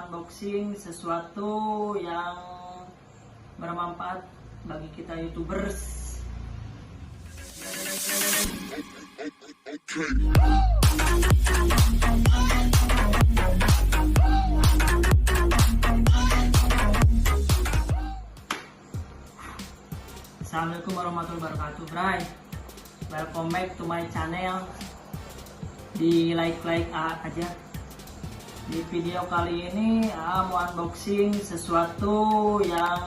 unboxing sesuatu yang bermanfaat bagi kita YouTubers. Assalamualaikum warahmatullahi wabarakatuh, Bray. Welcome back to my channel. Di like aja. Di video kali ini mau unboxing sesuatu yang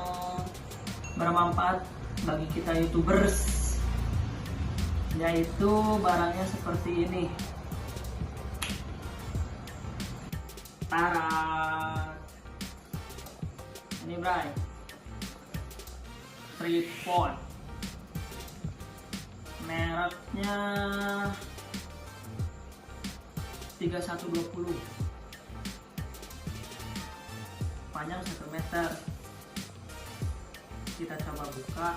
bermanfaat bagi kita YouTubers, yaitu barangnya seperti ini. Tarat. Ini, Bray, tripod. Mereknya 3120, panjang 1 meter. Kita coba buka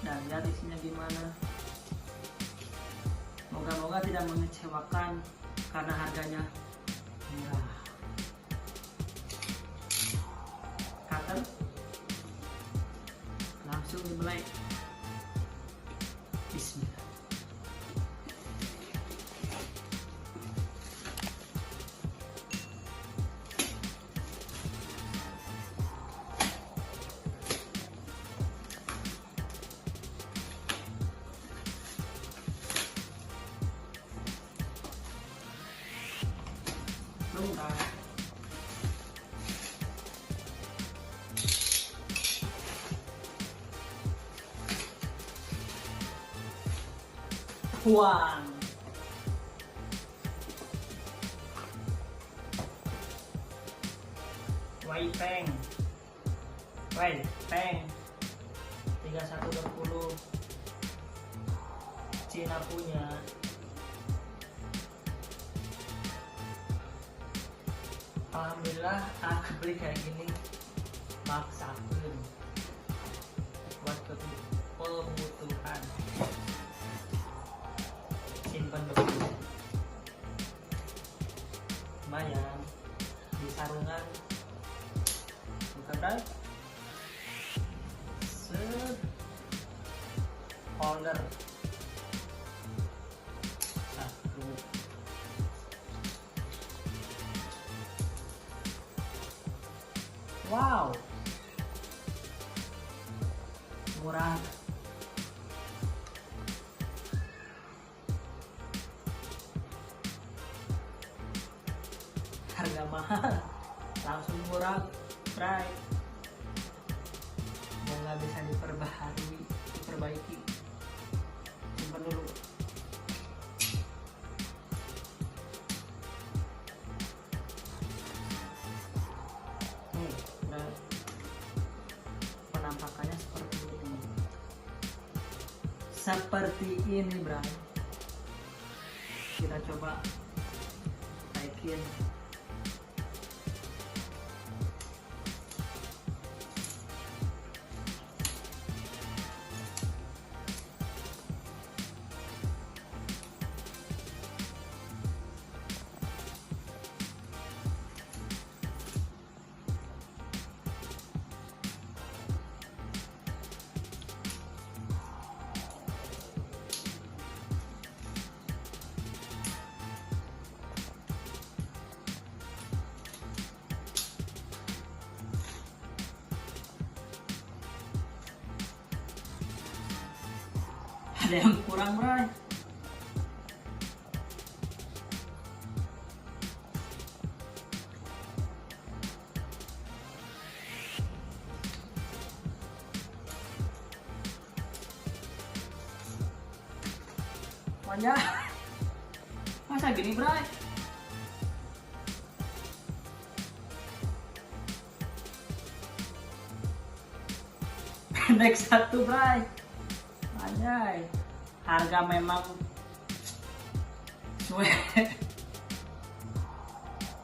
dan lihat isinya gimana. Moga-moga tidak mengecewakan karena harganya murah. Cutter, langsung dibelai. Bismillah. Tuang. Waiteng 3120, Cina punya. Alhamdulillah aku beli kayak gini, maksakeun buat kebutuhan. Simpan dulu, lumayan di sarungan. Buka, Bray. Holder satu. Wow, murah. Harga mahal, langsung murah, Bray. Moga bisa diperbaiki. Simpan dulu. Nah, penampakannya seperti ini, Bray. Kita coba naikin. Ada yang kurang, Bray. Banyak. Masa gini, Bray? Next satu, Bray. Anjay, harga memang cuek.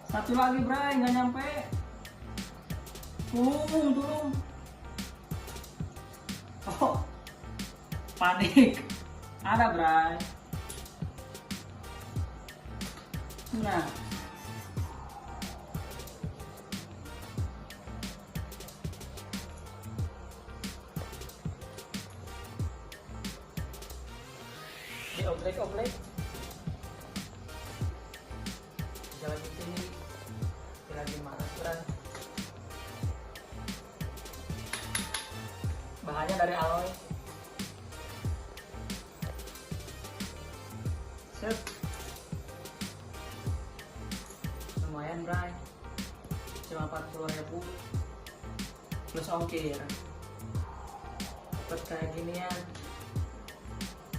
Satu lagi, Bray, nggak nyampe. Turun. Oh, panik. Ada, Bray. Nah, masih oglek jalan ini lagi manas beran. Bahannya dari aloe. Sip. Lumayan bray, cuma 40.000 plus ongkir. Dapat kayak ginian.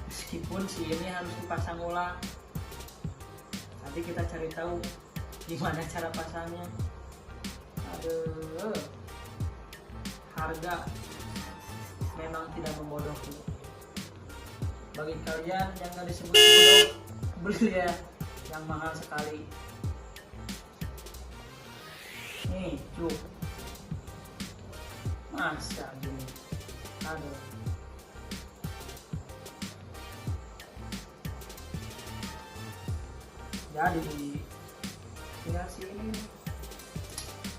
Meskipun si ini harus dipasang ulang. Nanti kita cari tahu gimana cara pasangnya. Aduh, harga memang tidak membodohi. Bagi kalian yang nggak disebut bodoh, beli ya yang mahal sekali. Nih, cuk. Masa gini? Aduh. Jadi tinggal sini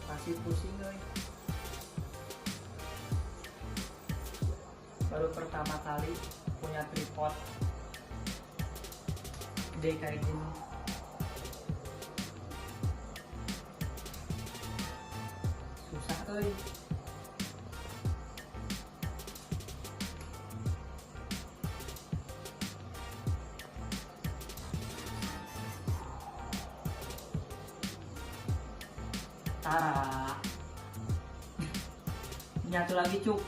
kasih pusing guys. Baru pertama kali punya tripod gede kayak gini. Susah guys. Tara. Nyatu lagi cuk.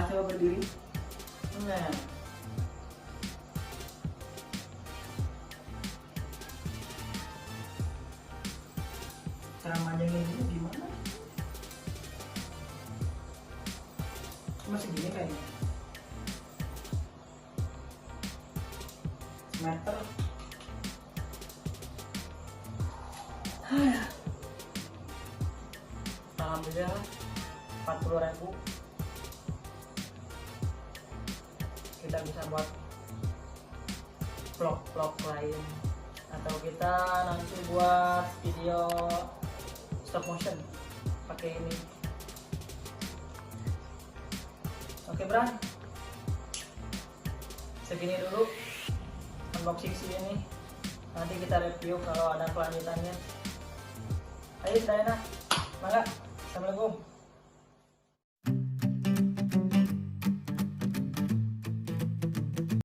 Coba berdiri. Nah. Cara manjangin ini gimana? Masih gini kayaknya. Meter. Alhamdulillah 40.000 kita bisa buat vlog lain, atau kita nanti buat video stop motion pakai ini. Oke bro, segini dulu unboxing si ini. Nanti kita review kalau ada kelanjutannya. Ayo Dayana, mangga. Assalamualaikum.